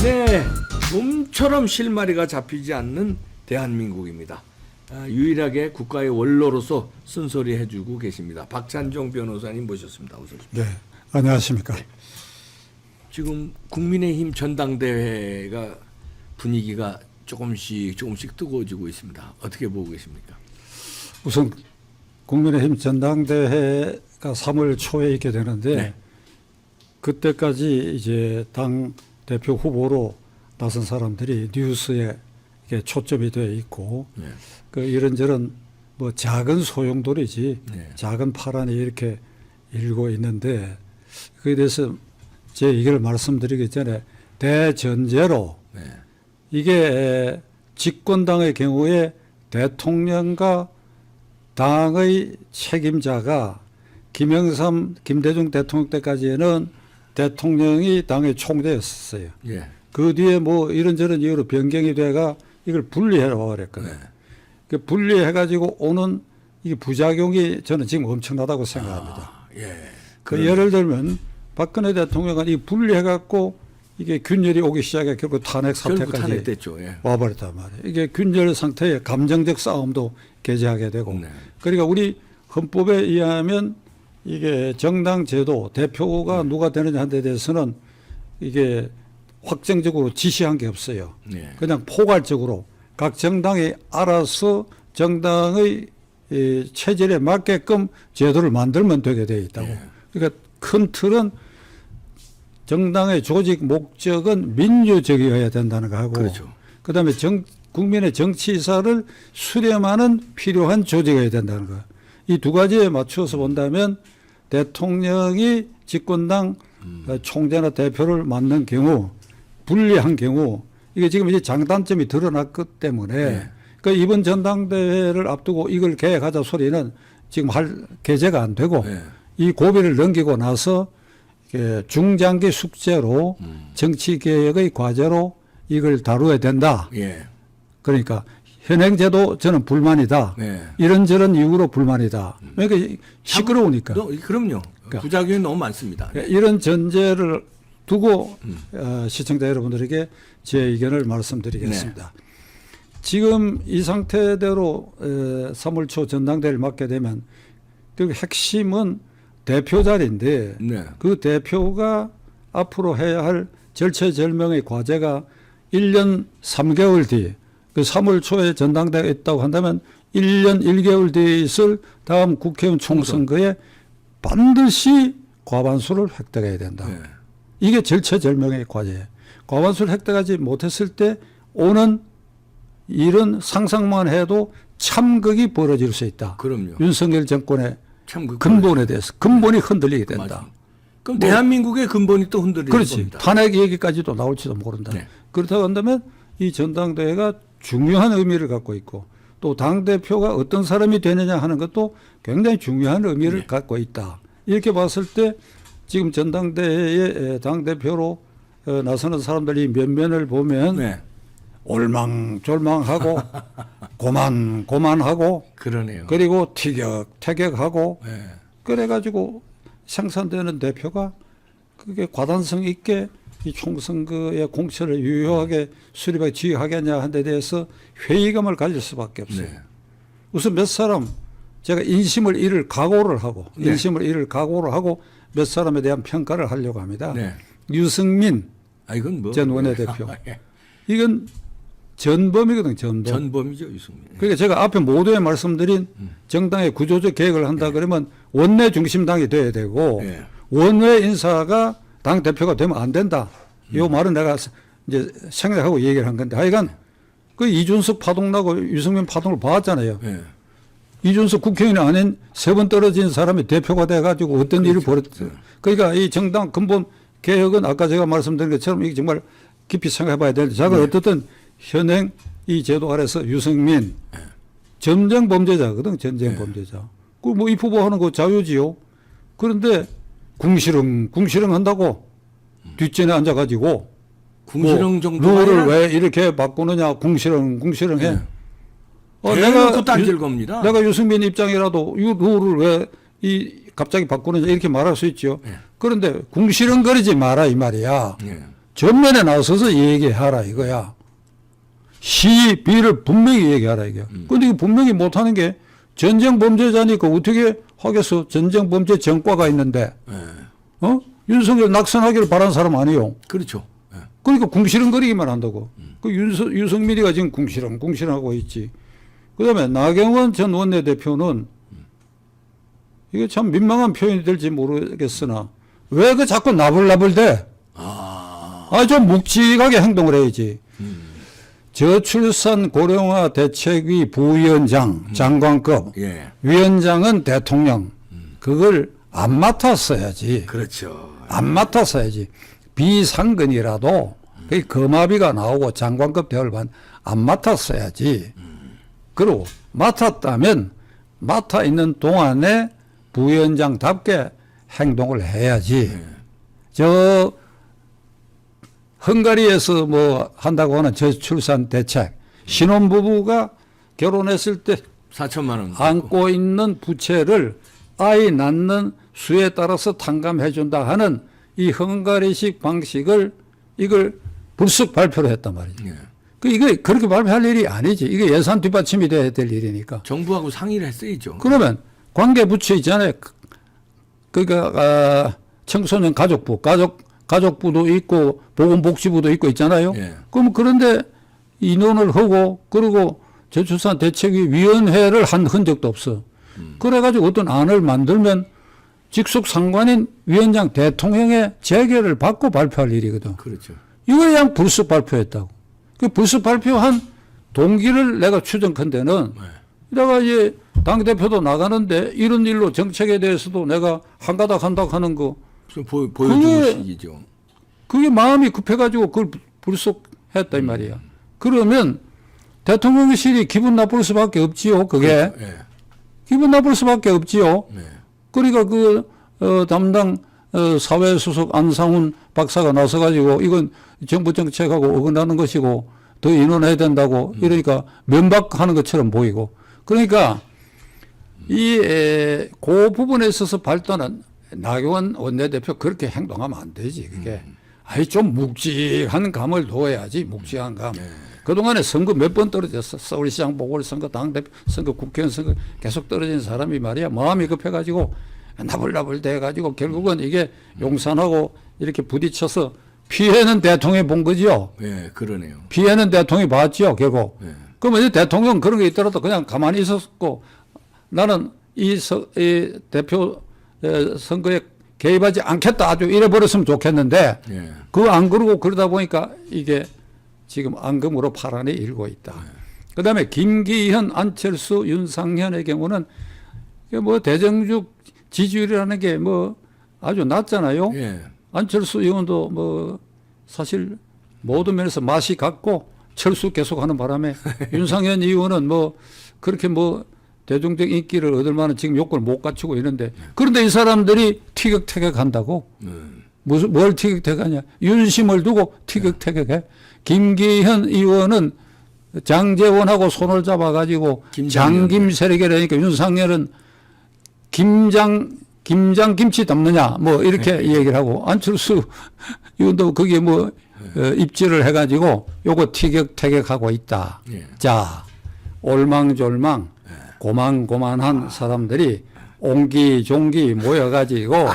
네, 좀처럼 실마리가 잡히지 않는 대한민국입니다. 유일하게 국가의 원로로서 쓴소리 해주고 계십니다. 박찬종 변호사님 모셨습니다. 어서 오십시오. 네, 안녕하십니까. 지금 국민의힘 전당대회가 분위기가 조금씩 뜨거워지고 있습니다. 어떻게 보고 계십니까? 우선 국민의힘 전당대회가 3월 초에 있게 되는데 네. 그때까지 이제 당 대표 후보로 나선 사람들이 뉴스에 이게 초점이 되어 있고 네. 그 이런저런 뭐 작은 소용돌이지 네. 작은 파란이 이렇게 일고 있는데 그에 대해서 제 얘기를 말씀드리기 전에 대전제로 네. 이게 집권당의 경우에 대통령과 당의 책임자가 김영삼, 김대중 대통령 때까지는 대통령이 당의 총재였어요. 예. 그 뒤에 뭐 이런저런 이유로 변경이 돼가 이걸 분리해라 그랬거든요. 네. 그 분리해가지고 오는 이 부작용이 저는 지금 엄청나다고 생각합니다. 예. 그 예를 들면 박근혜 대통령은 이 분리해갖고 이게 균열이 오기 시작해 결국 탄핵 결국 사태까지 탄핵됐죠. 예. 와버렸단 말이에요. 이게 균열 상태에 감정적 싸움도 개재하게 되고 네. 그러니까 우리 헌법에 의하면 이게 정당 제도 대표가 누가 되느냐 하는 데 대해서는 이게 확정적으로 지시한 게 없어요. 네. 그냥 포괄적으로 각 정당이 알아서 정당의 이 체질에 맞게끔 제도를 만들면 되게 되어 있다고. 네. 그러니까 큰 틀은 정당의 조직 목적은 민주적이어야 된다는 거 하고 그렇죠. 그다음에 국민의 정치 의사를 수렴하는 필요한 조직이어야 된다는 거. 이 두 가지에 맞추어서 본다면 대통령이 집권당 총재나 대표를 맡는 경우 분리한 경우 이게 지금 이제 장단점이 드러났기 때문에 네. 그러니까 이번 전당대회를 앞두고 이걸 개혁하자 소리는 지금 할 개재가 안 되고 네. 이 고비를 넘기고 나서 중장기 숙제로 정치개혁의 과제로 이걸 다루어야 된다. 예. 그러니까 현행제도 저는 불만이다. 네. 이런저런 이유로 불만이다. 그러니까 시끄러우니까. 그럼요. 그러니까. 부작용이 너무 많습니다. 네. 이런 전제를 두고 시청자 여러분들에게 제 의견을 말씀드리겠습니다. 네. 지금 이 상태대로 3월 초 전당대회를 맡게 되면 그 핵심은 대표 자리인데 네. 그 대표가 앞으로 해야 할 절체절명의 과제가 1년 3개월 뒤 그 3월 초에 전당대회가 있다고 한다면 1년 1개월 뒤에 있을 다음 국회의원 총선거에 반드시 과반수를 획득해야 된다. 네. 이게 절체절명의 과제예요. 과반수를 획득하지 못했을 때 오는 일은 상상만 해도 참극이 벌어질 수 있다. 그럼요. 윤석열 정권의 참 근본에 대해서 근본이 흔들리게 된다. 맞습니다. 그럼 대한민국의 근본이 또 흔들리는 그렇지. 겁니다. 탄핵 얘기까지도 나올지도 모른다. 네. 그렇다고 한다면 이 전당대회가 중요한 의미를 갖고 있고 또 당대표가 어떤 사람이 되느냐 하는 것도 굉장히 중요한 의미를 네. 갖고 있다. 이렇게 봤을 때 지금 전당대회에 당대표로 나서는 사람들이 면면을 보면 네. 올망졸망하고 고만고만하고 그러네요. 그리고 티격태격하고 네. 그래가지고 생산되는 대표가 그게 과단성 있게 이 총선거의 공천을 유효하게 수립하게 지휘하겠냐 하는 데 대해서 회의감을 가질 수밖에 없어요. 네. 우선 몇 사람 제가 인심을 잃을 각오를 하고 네. 인심을 잃을 각오를 하고 몇 사람에 대한 평가를 하려고 합니다. 네. 유승민 이건 뭐 전 원내대표. 예. 이건 전범이거든, 전범. 전범이죠, 유승민. 그러니까 제가 앞에 모두에 말씀드린 정당의 구조적 계획을 한다 그러면 원내 중심당이 돼야 되고 네. 원외 인사가 당 대표가 되면 안 된다. 이 말은 내가 이제 생각하고 얘기를 한 건데 하여간 그 이준석 파동 나고 유승민 파동을 봤잖아요. 네. 이준석 국회의원이 아닌 3번 떨어진 사람이 대표가 돼가지고 어떤 일을 벌였어요. 그러니까 이 정당 근본 개혁은 아까 제가 말씀드린 것처럼 이게 정말 깊이 생각해봐야 되는데 자가 어떻든 현행 이 제도 아래서 유승민 전쟁 범죄자거든. 전쟁 범죄자. 그 뭐 입후보하는 거 자유지요. 그런데 궁시렁 한다고 뒷전에 앉아가지고 궁시렁 정도 룰을 왜 이렇게 바꾸느냐 궁시렁 해. 네. 내가 또 딴질 겁니다. 내가 유승민 입장이라도 이 룰을 왜 갑자기 바꾸느냐 이렇게 말할 수 있죠. 네. 그런데 궁시렁거리지 마라 이 말이야. 네. 전면에 나서서 얘기하라 이거야. 시비를 분명히 얘기하라 이거야. 근데 이거 분명히 못하는 게 전쟁 범죄자니까 어떻게 하겠어? 전쟁 범죄 전과가 있는데, 윤석열 낙선하기를 바란 사람 아니요. 그렇죠. 예. 그러니까 궁시렁거리기만 한다고. 그 유승민이가 지금 궁시렁궁시렁하고 있지. 그다음에 나경원 전 원내대표는 이게 참 민망한 표현이 될지 모르겠으나 왜 그 자꾸 나불나불대? 좀 묵직하게 행동을 해야지. 저출산 고령화 대책위 부위원장 장관급 예. 위원장은 대통령 그걸 안 맡았어야지. 그렇죠. 안 맡았어야지. 비상근이라도 그 거마비가 나오고 장관급 대우를 안 맡았어야지. 그리고 맡았다면 맡아 있는 동안에 부위원장답게 행동을 해야지. 저 헝가리에서 뭐 한다고 하는 저출산 대책 신혼부부가 결혼했을 때 4천만 원. 안고 있는 부채를 아이 낳는 수에 따라서 탕감해 준다 하는 이 헝가리식 방식을 이걸 불쑥 발표를 했단 말이죠. 예. 이거 그렇게 발표할 일이 아니지. 이게 예산 뒷받침이 돼야 될 일이니까. 정부하고 상의를 했어야죠. 그러면 관계 부처 있잖아요. 그러니까 청소년 가족부도 있고 보건복지부도 있고 있잖아요. 예. 그럼 그런데 인원을 하고 그리고 저출산 대책위 위원회를 한 흔적도 없어. 그래가지고 어떤 안을 만들면 직속 상관인 위원장 대통령의 재결을 받고 발표할 일이거든. 그렇죠. 이걸 그냥 불쑥 발표했다고. 그 불쑥 발표한 동기를 내가 추정컨대는 이다가 이제 당대표도 나가는데 이런 일로 정책에 대해서도 내가 한가닥 한다고 하는 거 좀 보여주는 식이죠. 그게 마음이 급해가지고 그걸 불쑥 했다 이 말이야. 그러면 대통령실이 기분 나쁠 수밖에 없지요. 그게 예. 기분 나쁠 수밖에 없지요. 네. 그러니까 담당 사회수석 안상훈 박사가 나서가지고 이건 정부 정책하고 어긋나는 것이고 더 인원해야 된다고 이러니까 면박하는 것처럼 보이고 그러니까 그 부분에 있어서 발단은 나경원 원내대표 그렇게 행동하면 안 되지. 그게 좀 묵직한 감을 둬야지. 묵직한 감. 그동안에 선거 몇 번 떨어졌어. 서울시장 보궐선거, 당대표 선거, 국회의원 선거 계속 떨어진 사람이 말이야. 마음이 급해가지고 나불나불 돼가지고 결국은 이게 용산하고 이렇게 부딪혀서 피해는 대통령이 본 거죠. 예, 그러네요. 피해는 대통령이 봤죠, 결국. 예. 그러면 이제 대통령 그런 게 있더라도 그냥 가만히 있었고 나는 이 대표 선거에 개입하지 않겠다 아주 이래버렸으면 좋겠는데 예. 그거 안 그러고 그러다 보니까 이게 지금 앙금으로 파란이 일고 있다. 그 다음에 김기현, 안철수, 윤상현의 경우는 뭐 대정죽 지지율이라는 게 뭐 아주 낮잖아요. 예. 안철수 의원도 뭐 사실 모든 면에서 맛이 같고 철수 계속하는 바람에 윤상현 의원은 뭐 그렇게 뭐 대중적 인기를 얻을 만한 지금 요건을 못 갖추고 있는데 그런데 이 사람들이 티격태격한다고 뭘 티격태격하냐 윤심을 두고 티격태격해. 김기현 의원은 장제원하고 손을 잡아가지고 장김 세력이라니까 윤상현은 김치 담느냐 뭐 이렇게 얘기를 하고 안철수 의원도 거기에 뭐 입지를 해가지고 요거 티격태격하고 있다. 예. 자 올망졸망 고만고만한 사람들이 옹기종기 모여가지고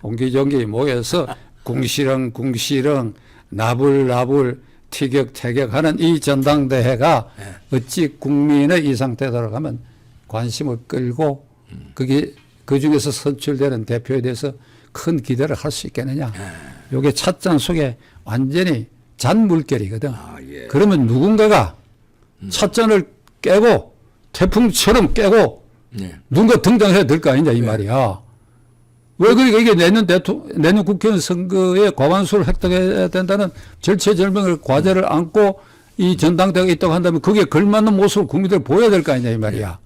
옹기종기 모여서 궁시렁궁시렁 나불나불 티격태격하는 이 전당대회가 어찌 국민의 이 상태로 가면 관심을 끌고 그게 그중에서 선출되는 대표에 대해서 큰 기대를 할 수 있겠느냐. 이게 찻잔 속에 완전히 잔물결이거든. 예. 그러면 누군가가 찻잔을 깨고 태풍처럼 깨고 예. 누군가 등장해야 될 거 아니냐 이 말이야. 왜 그러니까 이게 내년 국회의원 선거에 과반수를 획득해야 된다는 절체절명을 과제를 안고 이 전당대회가 있다고 한다면 그게 걸맞는 모습을 국민들 보여야 될 거 아니냐 이 말이야.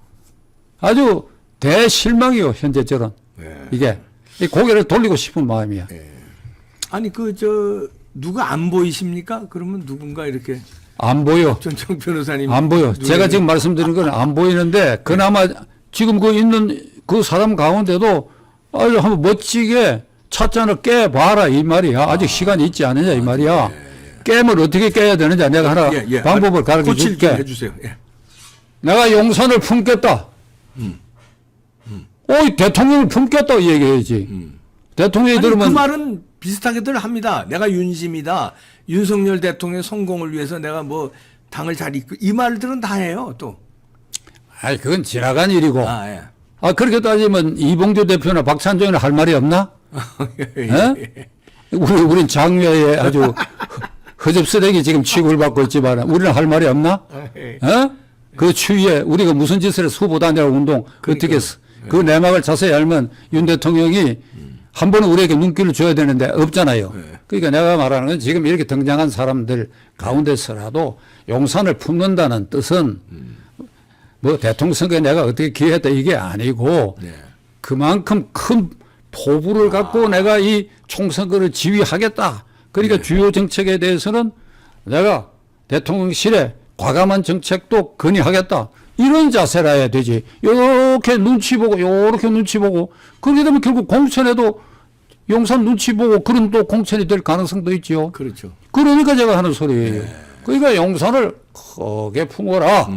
아주 대실망이요 현재처럼. 예. 이게 이 고개를 돌리고 싶은 마음이야. 예. 아니 누가 안 보이십니까? 그러면 누군가 이렇게 안 보여. 전청 변호사님 안 보여. 제가 지금 말씀드린 건 안 보이는데 그나마 지금 그 있는 그 사람 가운데도 아주 한번 멋지게 찻잔을 깨봐라 이 말이야. 아직 시간이 있지 않느냐 이 말이야. 깨면 어떻게 깨야 되느냐 내가 하나 방법을 가르쳐 줄게. 해주세요. 예. 내가 용산을 품겠다. 어이 대통령을 품겠다 얘기해야지. 대통령이 아니, 들으면 그 말은 비슷하게들 합니다. 내가 윤심이다. 윤석열 대통령의 성공을 위해서 내가 뭐 당을 잘 이끌 이 말들은 다 해요. 또. 아이 그건 지나간 일이고. 아, 예. 그렇게 따지면 이봉주 대표나 박찬종이나 할 말이 없나? 예? 우린 장외에 아주 허접쓰레기 지금 취급을 받고 있지만 우리는 할 말이 없나? 어? 그 추위에 우리가 무슨 짓을 해서 후보단이라 운동 어떻게 했어? 그 내막을 자세히 알면 윤 대통령이 한 번은 우리에게 눈길을 줘야 되는데 없잖아요. 그러니까 내가 말하는 건 지금 이렇게 등장한 사람들 가운데서라도 용산을 품는다는 뜻은 뭐 대통령 선거에 내가 어떻게 기여했다 이게 아니고 그만큼 큰 포부를 갖고 내가 이 총선거를 지휘하겠다. 그러니까 주요 정책에 대해서는 내가 대통령실에 과감한 정책도 건의하겠다. 이런 자세라 해야 되지. 요렇게 눈치 보고 요렇게 눈치 보고 그렇게 되면 결국 공천에도 용산 눈치 보고 그런 또 공천이 될 가능성도 있지요. 그렇죠. 그러니까 제가 하는 소리예요. 그러니까 용산을 크게 품어라.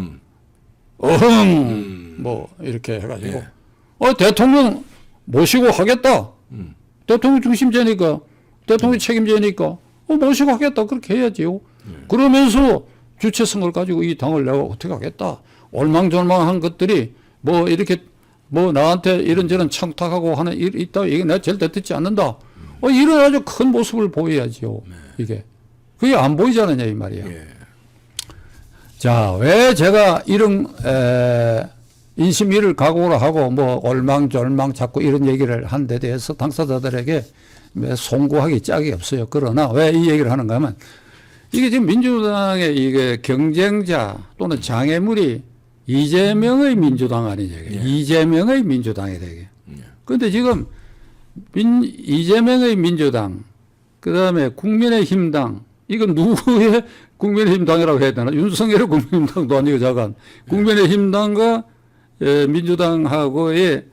뭐 이렇게 해가지고 대통령 모시고 하겠다. 대통령 중심제니까 대통령 책임제니까 모시고 하겠다. 그렇게 해야지요. 그러면서 주체성을 가지고 이 당을 내가 어떻게 하겠다. 올망졸망한 것들이 뭐 이렇게 뭐 나한테 이런저런 청탁하고 하는 일 있다. 이게 내가 절대 듣지 않는다. 이런 아주 큰 모습을 보여야지요. 이게. 그게 안 보이지 않느냐 이 말이야. 자, 왜 제가 이런 인심위를 각오를 하고 뭐 올망졸망 자꾸 이런 얘기를 한 데 대해서 당사자들에게 송구하기 짝이 없어요. 그러나 왜 이 얘기를 하는가 하면 이게 지금 민주당의 이게 경쟁자 또는 장애물이 이재명의 민주당 아니냐. 이재명의 민주당이 되게. 그런데 지금 이재명의 민주당, 그 다음에 국민의힘당, 이건 누구의 국민의힘당이라고 해야 되나? 윤석열의 국민의힘당도 아니고 잠깐. 국민의힘당과 민주당하고의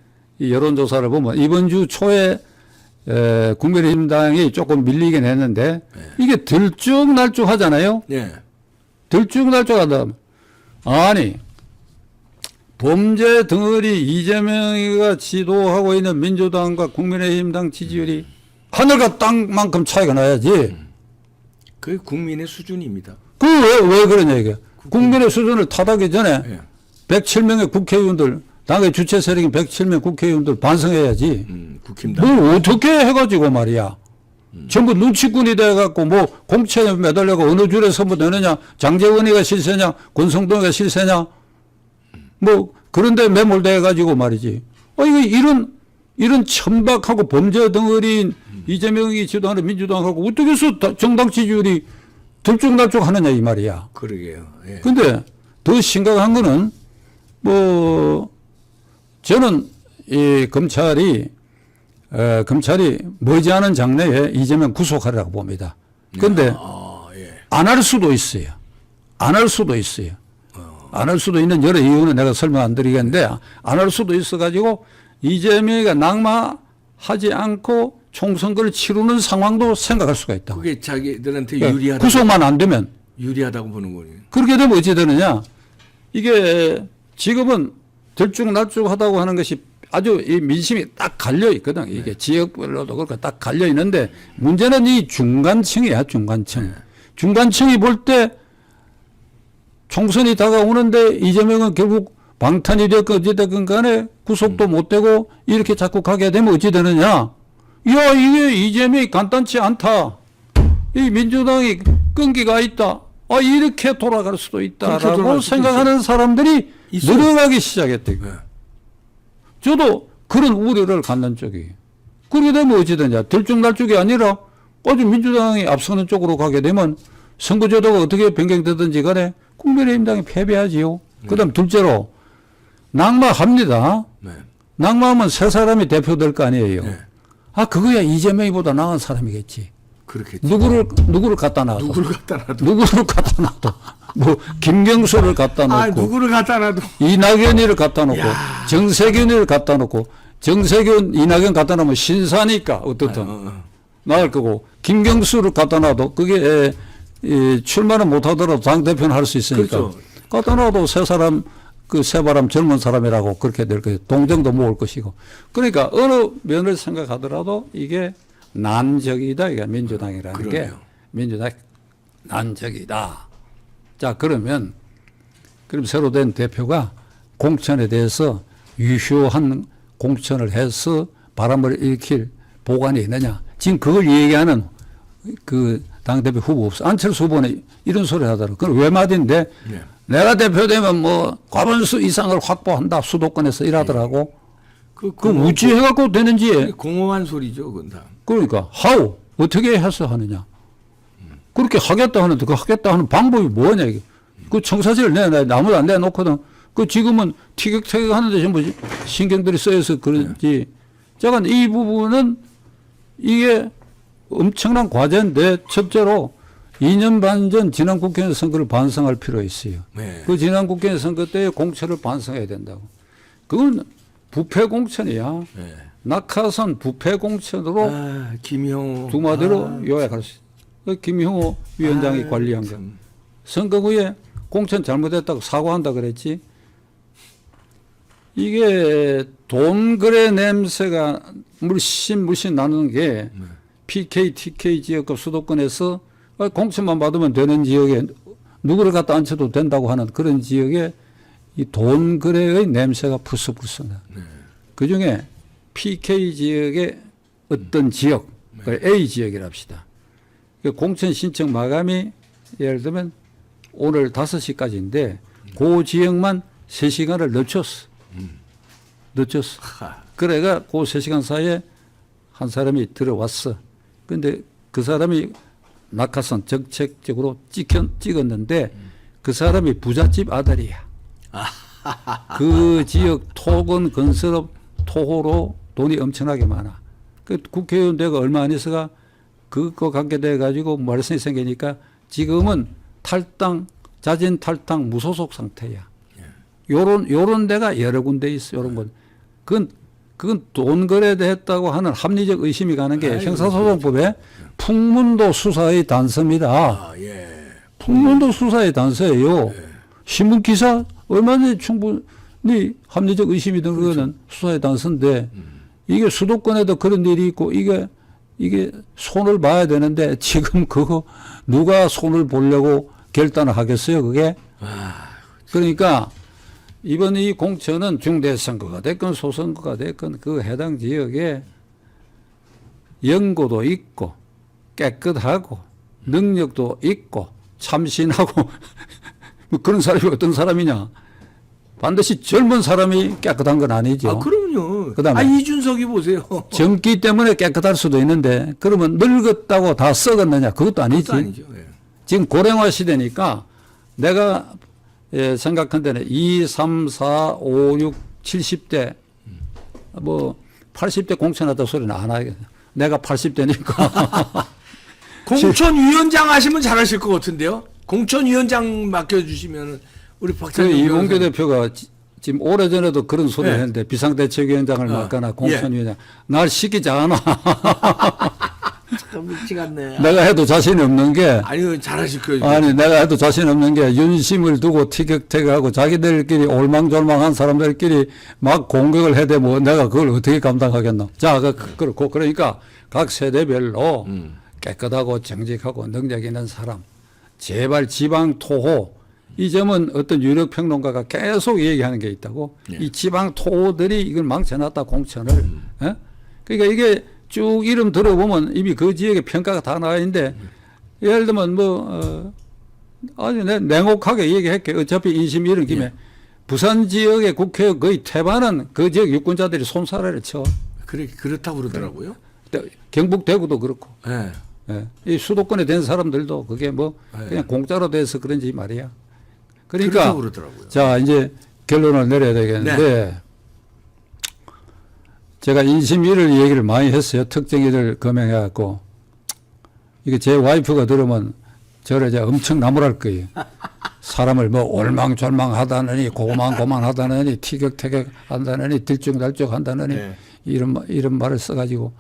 여론조사를 보면 이번 주 초에 국민의힘당이 조금 밀리긴 했는데 이게 들쭉날쭉 하잖아요. 들쭉날쭉 하다. 아니 범죄 덩어리 이재명이가 지도하고 있는 민주당과 국민의힘당 지지율이 하늘과 땅만큼 차이가 나야지. 그게 국민의 수준입니다. 왜 그러냐 이게. 국민의 수준을 타다기 전에 107명의 국회의원들 당의 주체 세력인 107명 국회의원들 반성해야지. 국힘당. 뭘 어떻게 해가지고 말이야. 전부 눈치꾼이 돼갖고 뭐 공천에 매달려고 어느 줄에 선보내느냐. 장재원이가 실세냐. 권성동이가 실세냐. 뭐 그런데 매몰돼가지고 말이지. 이거 이런 천박하고 범죄 덩어리인 이재명이 지도하는 민주당하고 어떻게 해서 정당 지지율이 들쭉날쭉 하느냐 이 말이야. 그러게요. 근데 더 심각한 거는 뭐 저는 이 검찰이 머지않은 장래에 이재명 구속하리라고 봅니다. 그런데 안 할 수도 있어요. 안 할 수도 있어요. 안 할 수도 있는 여러 이유는 내가 설명 안 드리겠는데 안 할 수도 있어가지고 이재명이가 낙마하지 않고 총선거를 치르는 상황도 생각할 수가 있다. 그게 자기들한테 그러니까 유리하다. 구속만 안 되면 유리하다고 보는 거예요. 그렇게 되면 어찌 되느냐? 이게 지금은 들쭉날쭉 하다고 하는 것이 아주 이 민심이 딱 갈려 있거든. 이게 지역별로도 그렇고 딱 갈려 있는데 문제는 이 중간층이야, 중간층. 중간층이 볼 때 총선이 다가오는데 이재명은 결국 방탄이 됐건 어찌됐건 간에 구속도 못 되고 이렇게 자꾸 가게 되면 어찌 되느냐? 이게 이재명이 간단치 않다. 이 민주당이 끈기가 있다. 이렇게 돌아갈 수도 있다라고 생각하는 사람들이 늘어나기 시작했대요. 저도 그런 우려를 갖는 쪽이에요. 그렇게 되면 어찌 되냐. 들쭉날쭉이 아니라 아주 민주당이 앞서는 쪽으로 가게 되면 선거제도가 어떻게 변경되든지 간에 국민의힘당이 패배하지요. 그 다음 둘째로 낙마합니다. 낙마하면 세 사람이 대표될 거 아니에요. 그거야 이재명이보다 나은 사람이겠지. 그렇겠지. 누구를 갖다 놔도. 누구를 갖다 놔도. 뭐, 김경수를 갖다 놓고. 누구를 갖다 놔도. 이낙연이를 갖다 놓고. 정세균이를 갖다 놓고. 정세균, 이낙연 갖다 놓으면 신사니까 어떻든 나을 거고 김경수를 갖다 놔도 그게 출마는 못하더라도 당대표는 할 수 있으니까 그렇죠. 갖다 놔도 세 사람 그 새바람 젊은 사람이라고 그렇게 될 거예요. 동정도 모을 것이고. 그러니까 어느 면을 생각하더라도 이게 난적이다. 이게 민주당이라는 게 그러네요. 민주당 난적이다. 자 그러면 그럼 새로 된 대표가 공천에 대해서 유효한 공천을 해서 바람을 일으킬 보관이 있느냐. 지금 그걸 얘기하는 그 당대표 후보 없어. 안철수 후보는 이런 소리 하더라고. 그건 외마디인데 네. 내가 대표되면 뭐 과반수 이상을 확보한다. 수도권에서 이러더라고. 그 우찌해갖고 되는지. 공허한 소리죠, 그건 다. 그러니까 how 어떻게 해서 하느냐. 그렇게 하겠다 하는데 그 하겠다 하는 방법이 뭐냐 이게. 그 청사진을 내놔 아무도 안 내놓거든. 그 지금은 티격태격 하는데 전부 신경들이 쓰여서 그런지. 제가 이 부분은 이게 엄청난 과제인데 첫째로 2년 반 전 지난 국회의원 선거를 반성할 필요가 있어요. 네. 그 지난 국회의원 선거 때의 공천을 반성해야 된다고. 그건 부패 공천이야. 네. 낙하산 부패 공천으로 김형호. 두 마디로 요약할 수 있어요. 그 김형호 위원장이 관리한 거. 참. 선거 후에 공천 잘못했다고 사과한다 그랬지. 이게 돈 거래 냄새가 물씬 나는 게 PK, TK 지역과 수도권에서 공천만 받으면 되는 지역에 누구를 갖다 앉혀도 된다고 하는 그런 지역에 이 돈 거래의 냄새가 불쑥불쑥 나. 그 중에 PK 지역의 어떤 지역, A 지역이랍시다. 공천 신청 마감이 예를 들면 오늘 5시까지인데 그 지역만 3시간을 늦췄어. 늦췄어. 그래가 그 3시간 사이에 한 사람이 들어왔어. 근데 그 사람이 낙하산 정책적으로 찍었는데 그 사람이 부잣집 아들이야. 그 지역 토건 건설업 토호로 돈이 엄청나게 많아. 그 국회의원 내가 얼마 안 있어가 그거 관계돼 가지고 말썽이 생기니까 지금은 탈당, 자진 탈당 무소속 상태야. 요런 데가 여러 군데 있어. 요런 건. 그건 돈 거래됐다고 하는 합리적 의심이 가는 게 형사소송법에 풍문도 수사의 단서입니다. 예. 풍문도 수사의 단서예요. 신문 기사 얼마나 충분히 합리적 의심이 드는 거는 수사의 단서인데 이게 수도권에도 그런 일이 있고 이게 손을 봐야 되는데 지금 그거 누가 손을 보려고 결단을 하겠어요, 그게? 그러니까 이번 이 공천은 중대선거가 됐건 소선거가 됐건 그 해당 지역에 연고도 있고 깨끗하고 능력도 있고 참신하고 뭐 그런 사람이 어떤 사람이냐. 반드시 젊은 사람이 깨끗한 건 아니죠. 그럼요. 그다음에 이준석이 보세요. 젊기 때문에 깨끗할 수도 있는데 그러면 늙었다고 다 썩었느냐. 그것도 아니지. 그것도 아니죠. 예. 지금 고령화 시대니까 내가 생각한 데는 2, 3, 4, 5, 6, 70대 뭐 80대 공천하다 소리는 안 하겠네. 내가 80대니까. 공천위원장 하시면 잘하실 것 같은데요. 공천위원장 맡겨주시면 우리 박찬종 이봉규 대표가 지금 오래전에도 그런 소리를 네. 했는데 비상대책위원장을 맡거나 공천위원장. 날 시키지 않아. 참 미치겠네. 내가 해도 자신이 없는 게 아니요, 잘하실 거예요. 아니 내가 해도 자신 없는 게 윤심을 두고 티격태격하고 자기들끼리 올망졸망한 사람들끼리 막 공격을 해대 뭐 내가 그걸 어떻게 감당하겠노. 자 그렇고 그러니까 각 세대별로 깨끗하고 정직하고 능력 있는 사람 제발 지방 토호 이 점은 어떤 유력 평론가가 계속 얘기하는 게 있다고. 이 지방 토호들이 이걸 망쳐놨다 공천을. 예? 그러니까 이게 쭉 이름 들어보면 이미 그 지역의 평가가 다 나와 있는데 예를 들면 아주 냉혹하게 얘기할게. 어차피 인심 잃은 김에 부산 지역의 국회의원 거의 태반은 그 지역 유권자들이 손사래를 쳐. 그렇다고 그러더라고요. 경북 대구도 그렇고. 예. 예. 이 수도권에 된 사람들도 그게 뭐 그냥 공짜로 돼서 그런지 말이야. 그러니까 그렇다고 그러더라고요. 자 이제 결론을 내려야 되겠는데 제가 인심위를 얘기를 많이 했어요. 특정인을 검증해갖고 이게 제 와이프가 들으면 저를 이제 엄청 나무랄 거예요. 사람을 뭐 올망졸망하다느니 고만고만하다느니 티격태격한다느니 들쭉날쭉한다느니 이런 말을 써가지고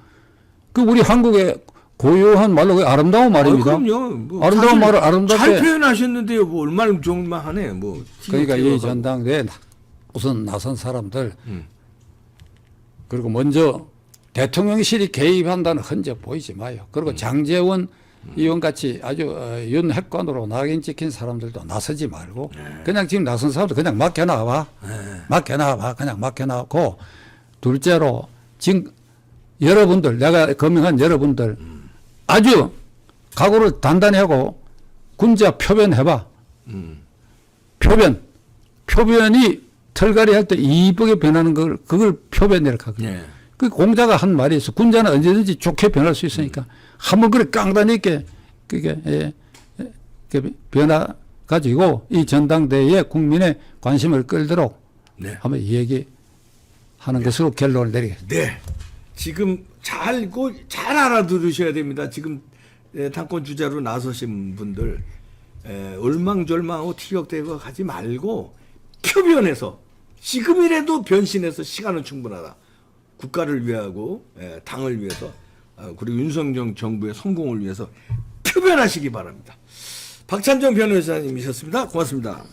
그 우리 한국의 고유한 말로 그 아름다운 말입니다. 그럼요. 뭐 아름다운 말을 아름답게 잘 표현하셨는데요. 뭐 얼마나 정말하네. 뭐 그러니까 이 전당대에 우선 나선 사람들 그리고 먼저 대통령실이 개입한다는 흔적 보이지 마요. 그리고 장제원 의원같이 아주 윤 핵관으로 낙인 찍힌 사람들도 나서지 말고 그냥 지금 나선 사람들 그냥 맡겨놔봐. 맡겨놔봐. 그냥 맡겨놔고 둘째로 지금 여러분들 내가 거명한 여러분들 아주 각오를 단단히 하고 군자 표변해봐. 표변이 털갈이 할 때 이쁘게 변하는 그걸 표변이라고 하거든요. 네. 그 공자가 한 말이 있어. 군자는 언제든지 좋게 변할 수 있으니까 한번 그래 깡단히 있게 그게 변화 가지고 이 전당대회에 국민의 관심을 끌도록 네. 한번 얘기하는 것으로 결론을 내리겠습니다. 네. 지금 잘 알아들으셔야 됩니다. 지금 당권 주자로 나서신 분들 얼망졸망하고 티격태격 하지 말고 표변해서 지금이라도 변신해서 시간은 충분하다. 국가를 위하고 당을 위해서 그리고 윤석열 정부의 성공을 위해서 표변하시기 바랍니다. 박찬정 변호사님이셨습니다. 고맙습니다.